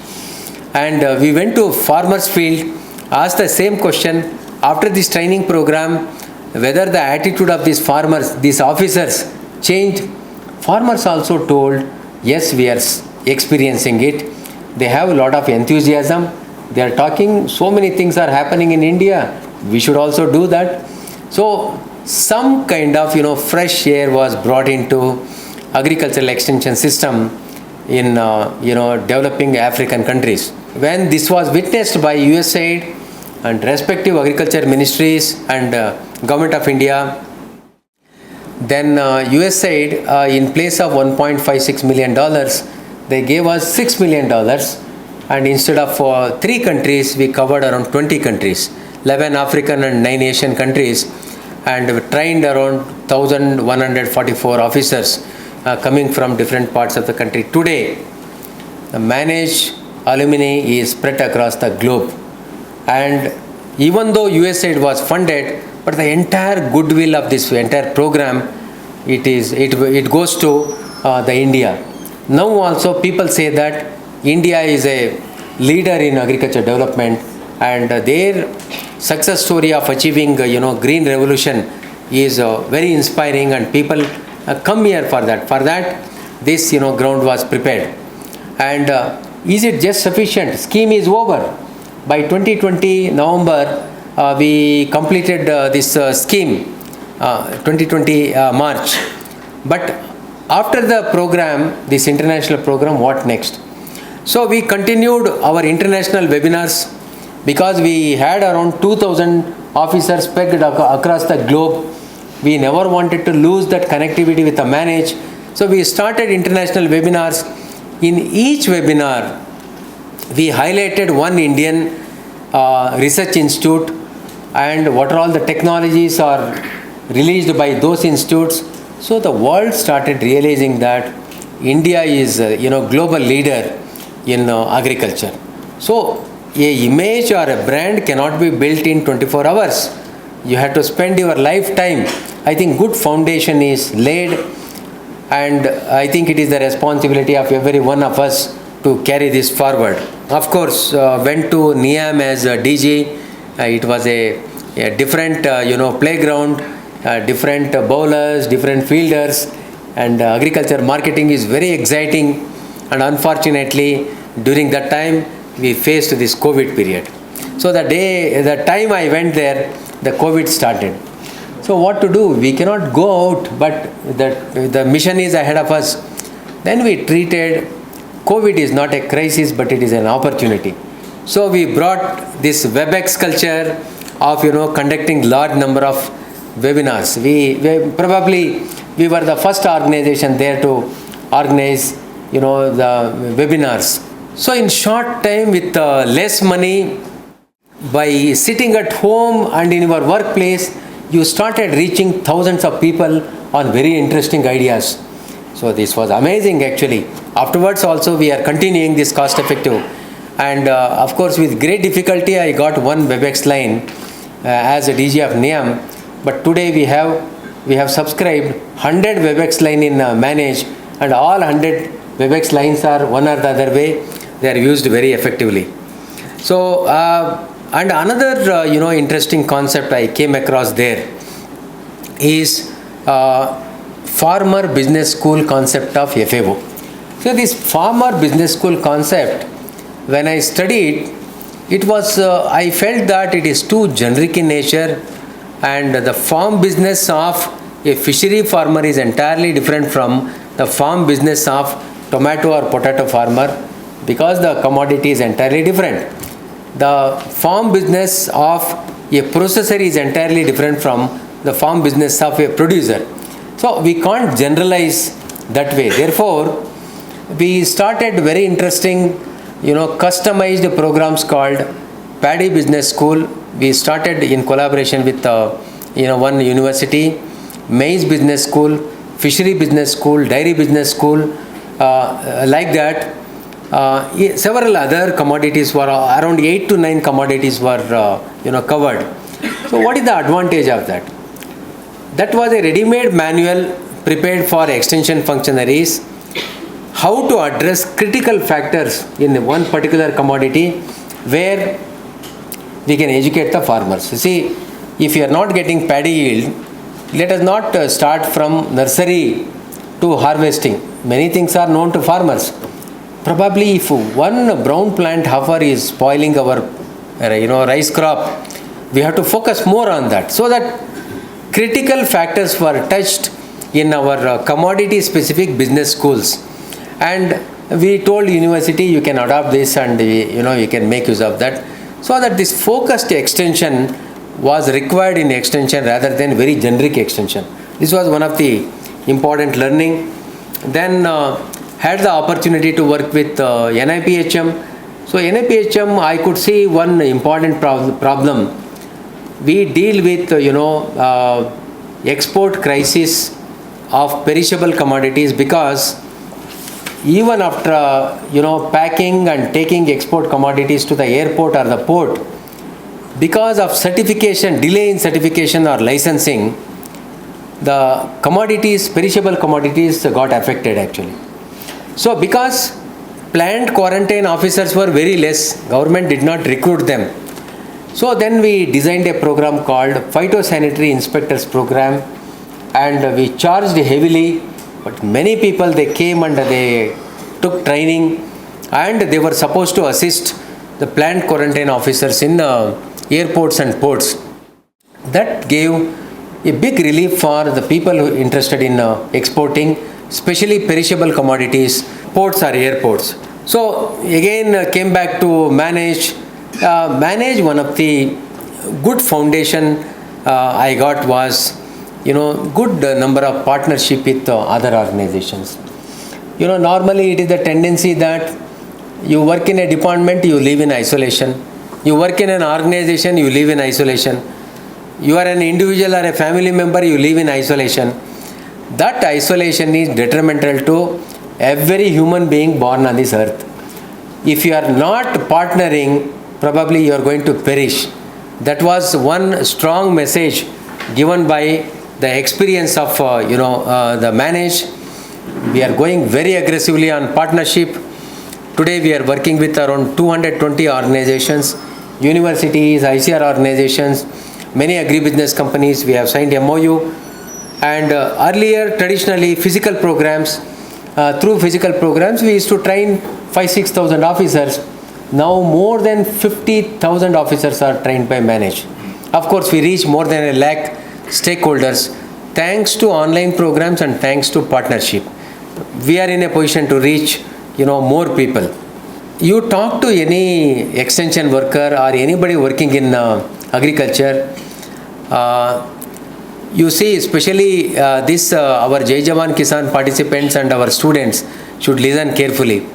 And we went to farmers field, asked the same question, after this training program, whether the attitude of these farmers, these officers changed. Farmers also told, yes, we are experiencing it. They have a lot of enthusiasm. They are talking, so many things are happening in India. We should also do that. So some kind of fresh air was brought into agricultural extension system in developing African countries. When this was witnessed by USAID and respective agriculture ministries and Government of India, then USAID in place of $1.56 million, they gave us $6 million, and instead of 3 countries, we covered around 20 countries, 11 African and 9 Asian countries, and we trained around 1,144 officers coming from different parts of the country. Today, the managed alumni is spread across the globe, and even though USAID was funded, but the entire goodwill of this entire program, it goes to the India. Now also people say that India is a leader in agriculture development, and their success story of achieving green revolution is very inspiring, and people come here for that. For that, this ground was prepared. And is it just sufficient? Scheme is over. By 2020 November, we completed this scheme, 2020 March. But after the program, this international program, what next? So we continued our international webinars, because we had around 2,000 officers pegged across the globe. We never wanted to lose that connectivity with the manage. So we started international webinars. In each webinar, we highlighted one Indian research institute and what are all the technologies are released by those institutes. So the world started realizing that India is global leader in agriculture. So a image or a brand cannot be built in 24 hours. You have to spend your lifetime. I think good foundation is laid, and I think it is the responsibility of every one of us to carry this forward. Of course, went to NIAM as a DG. It was a different playground, different bowlers, different fielders, and agriculture marketing is very exciting. And unfortunately, during that time, we faced this COVID period. So the time I went there, the COVID started. So what to do? We cannot go out, but the mission is ahead of us. Then we treated COVID is not a crisis, but it is an opportunity. So we brought this WebEx culture of conducting large number of webinars. We were the first organization there to organize the webinars. So in short time, with less money, by sitting at home and in your workplace, you started reaching thousands of people on very interesting ideas. So this was amazing actually. Afterwards also we are continuing this cost effective, and of course with great difficulty I got one WebEx line as a DG of NIAM, but today we have subscribed 100 WebEx line in Manage, and all 100 WebEx lines are one or the other way, they are used very effectively. So and another interesting concept I came across there is Farmer Business School concept of FAO. So this Farmer Business School concept, when I studied, it was I felt that it is too generic in nature, and the farm business of a fishery farmer is entirely different from the farm business of tomato or potato farmer, because the commodity is entirely different. The farm business of a processor is entirely different from the farm business of a producer. So we can't generalize that way. Therefore, we started very interesting, customized programs called Paddy Business School. We started in collaboration with one university, Maize Business School, Fishery Business School, Dairy Business School, like that. Several other commodities were around 8 to 9 commodities were covered. So what is the advantage of that? That was a ready-made manual prepared for extension functionaries, how to address critical factors in one particular commodity where we can educate the farmers. You see, if you are not getting paddy yield, let us not start from nursery to harvesting. Many things are known to farmers. Probably if one brown plant heifer is spoiling our rice crop, we have to focus more on that, so that critical factors were touched in our commodity specific business schools. And we told university, you can adopt this and you can make use of that, so that this focused extension was required in extension rather than very generic extension. This was one of the important learning. Then had the opportunity to work with NIPHM. So NIPHM, I could see one important problem. We deal with export crisis of perishable commodities, because even after packing and taking export commodities to the airport or the port, because of certification, delay in certification or licensing, the commodities, perishable commodities got affected actually. So because plant quarantine officers were very less, government did not recruit them. So then we designed a program called Phytosanitary Inspectors Program, and we charged heavily, but many people, they came and they took training, and they were supposed to assist the plant quarantine officers in airports and ports. That gave a big relief for the people who interested in exporting, especially perishable commodities, ports or airports. So again came back to manage. One of the good foundation I got was good number of partnership with other organizations. Normally it is the tendency that you work in a department, you live in isolation. You work in an organization, you live in isolation. You are an individual or a family member, you live in isolation. That isolation is detrimental to every human being born on this earth. If you are not partnering, probably you are going to perish. That was one strong message given by the experience of the manage. We are going very aggressively on partnership. Today we are working with around 220 organizations, universities, ICR organizations, many agribusiness companies. We have signed MOU. And earlier, traditionally, physical programs, through physical programs, we used to train 5,000-6,000 officers. Now more than 50,000 officers are trained by Manage. Of course, we reach more than 1 lakh stakeholders thanks to online programs and thanks to partnership. We are in a position to reach more people. you talk to any extension worker or anybody working in agriculture, you see, especially our Jai Jawan Kisan participants and our students should listen carefully.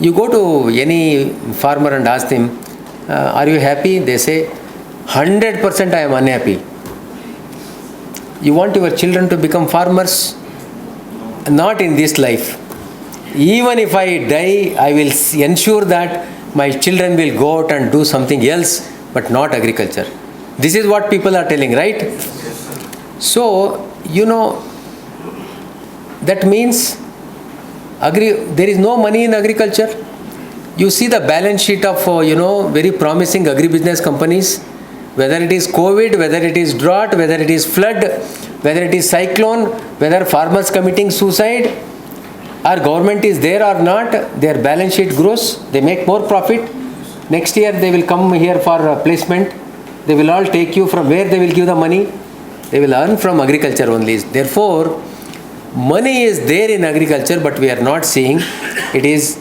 You go to any farmer and ask them, are you happy? They say, 100% I am unhappy. You want your children to become farmers? Not in this life. Even if I die, I will ensure that my children will go out and do something else, but not agriculture. This is what people are telling, right? So, that means there is no money in agriculture. You see the balance sheet of, very promising agribusiness companies, whether it is COVID, whether it is drought, whether it is flood, whether it is cyclone, whether farmers committing suicide, our government is there or not, their balance sheet grows, they make more profit. Next year they will come here for placement. They will all take you from where they will give the money. They will earn from agriculture only. Therefore, money is there in agriculture, but we are not seeing. It is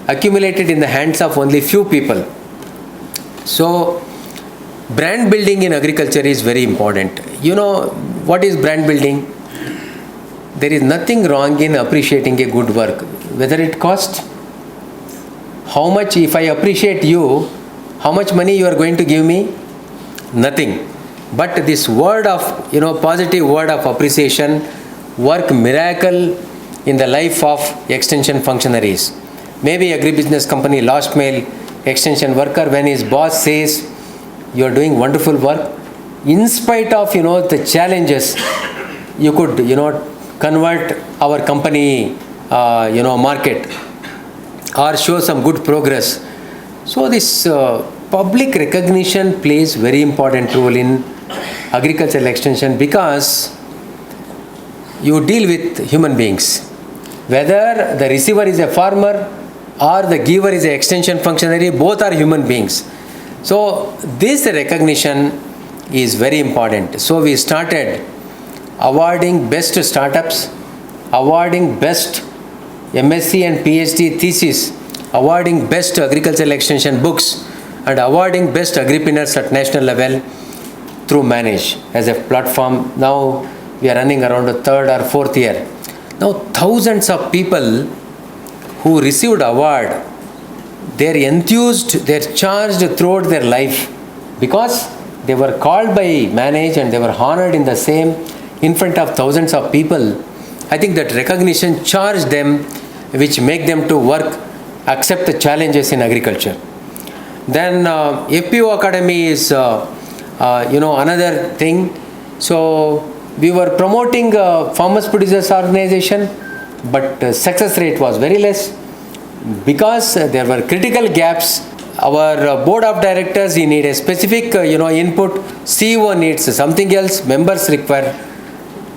accumulated in the hands of only few people. So, brand building in agriculture is very important. What is brand building? There is nothing wrong in appreciating a good work. Whether it costs, how much, if I appreciate you, how much money you are going to give me? Nothing. But this word of, positive word of appreciation work miracle in the life of extension functionaries. Maybe agribusiness company last mile extension worker, when his boss says, you are doing wonderful work, in spite of, the challenges, you could, convert our company, market or show some good progress. So this public recognition plays very important role in agricultural extension, because you deal with human beings. Whether the receiver is a farmer or the giver is an extension functionary, both are human beings. So this recognition is very important. So we started awarding best startups, awarding best MSc and PhD thesis, awarding best agricultural extension books, and awarding best agripreneurs at national level through Manage as a platform. Now we are running around the third or fourth year. Now thousands of people who received award, they are enthused, they are charged throughout their life, because they were called by Manage and they were honored in the same in front of thousands of people. I think that recognition charged them, which make them to work, accept the challenges in agriculture. Then FPO Academy is another thing. So we were promoting farmers producers organization, but success rate was very less, because there were critical gaps. Our board of directors, you need a specific input, CEO needs something else, members require.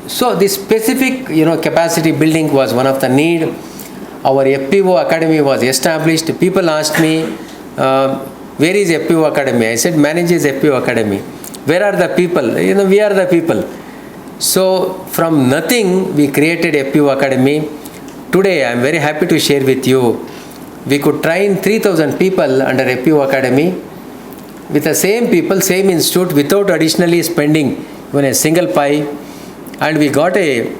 So this specific capacity building was one of the need. Our FPO Academy was established. People asked me, where is FPO Academy? I said, Manage is FPO Academy. Where are the people? We are the people. So from nothing we created FPO Academy. Today I am very happy to share with you, we could train 3,000 people under FPO Academy with the same people, same institute, without additionally spending even a single pie. And we got a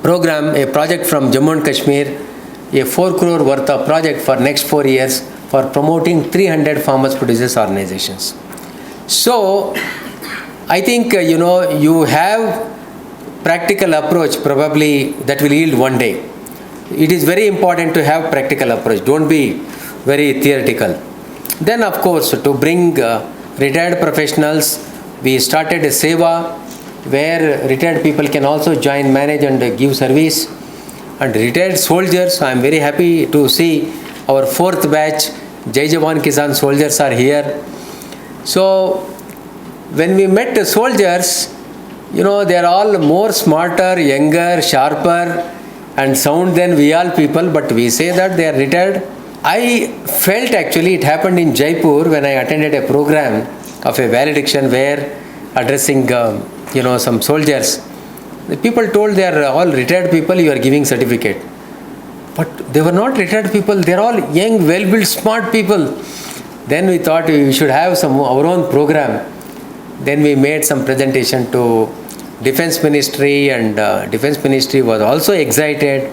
program, a project from Jammu and Kashmir, a 4 crore worth of project for next 4 years for promoting 300 farmers producers organizations. So I think you have practical approach, probably that will yield one day. It is very important to have practical approach. Don't be very theoretical. Then of course, to bring retired professionals, we started a Seva, where retired people can also join, manage and give service. And retired soldiers, I am very happy to see our 4th batch Jai Jawan Kisan soldiers are here. So when we met the soldiers, they are all more smarter, younger, sharper and sound than we all people, but we say that they are retired. I felt, actually it happened in Jaipur when I attended a program of a valediction where addressing some soldiers. The people told they are all retired people, you are giving certificate. But they were not retired people, they're all young, well-built, smart people. Then we thought we should have our own program. Then we made some presentation to Defense Ministry, and Defense Ministry was also excited.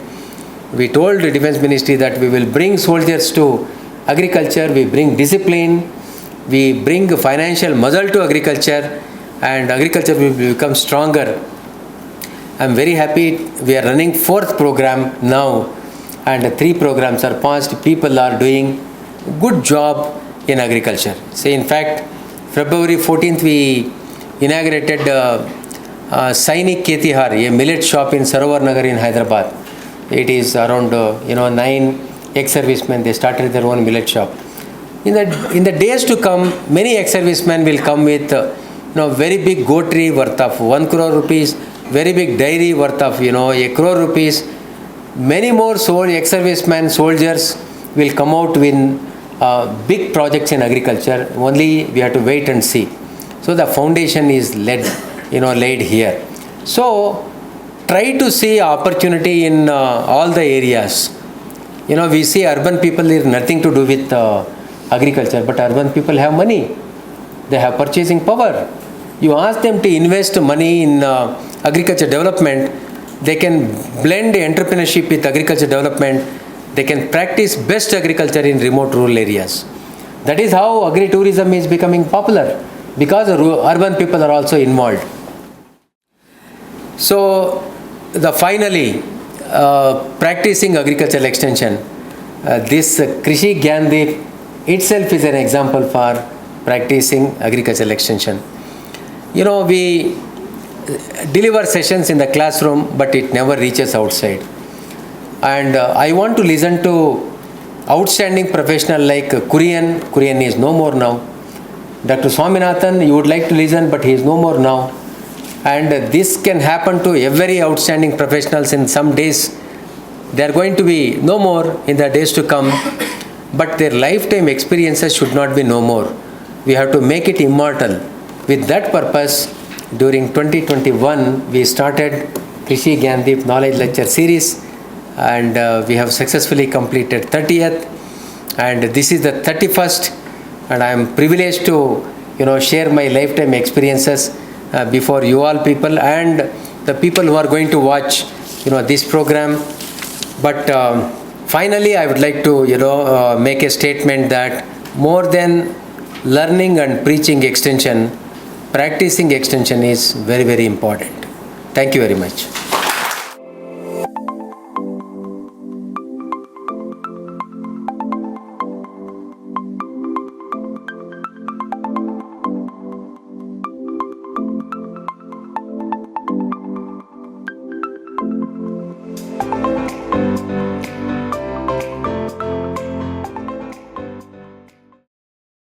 We told the Defense Ministry that we will bring soldiers to agriculture, we bring discipline, we bring financial muscle to agriculture, and agriculture will become stronger. I'm very happy we are running 4th program now, and 3 programs are passed. People are doing good job in agriculture. Say, in fact, February 14th we inaugurated Sainik Ketihar, a millet shop in Sarovar Nagar in Hyderabad. It is around 9 ex-servicemen. They started their own millet shop. In the days to come, many ex-servicemen will come with very big goatry worth of 1 crore rupees, very big dairy worth of 1 crore rupees. Many more ex-servicemen, soldiers will come out with big projects in agriculture. Only we have to wait and see. So the foundation is laid here. So try to see opportunity in all the areas. We see urban people have nothing to do with agriculture, but urban people have money. They have purchasing power. You ask them to invest money in agriculture development, they can blend entrepreneurship with agriculture development. They can practice best agriculture in remote rural areas. That is how agri-tourism is becoming popular, because urban people are also involved. So, finally, practicing agricultural extension. This Krishi Gyandeep itself is an example for practicing agricultural extension. We deliver sessions in the classroom, but it never reaches outside. And I want to listen to outstanding professional like Kurian. Kurian is no more now. Dr. Swaminathan, you would like to listen, but he is no more now. And this can happen to every outstanding professionals in some days. They are going to be no more in the days to come, but their lifetime experiences should not be no more. We have to make it immortal. With that purpose, during 2021, we started Krishi Gyandeep Knowledge Lecture Series, and we have successfully completed 30th, and this is the 31st, and I am privileged to share my lifetime experiences before you all people and the people who are going to watch this program. But finally, I would like to make a statement that more than learning and preaching extension, practicing extension is very, very important. Thank you very much.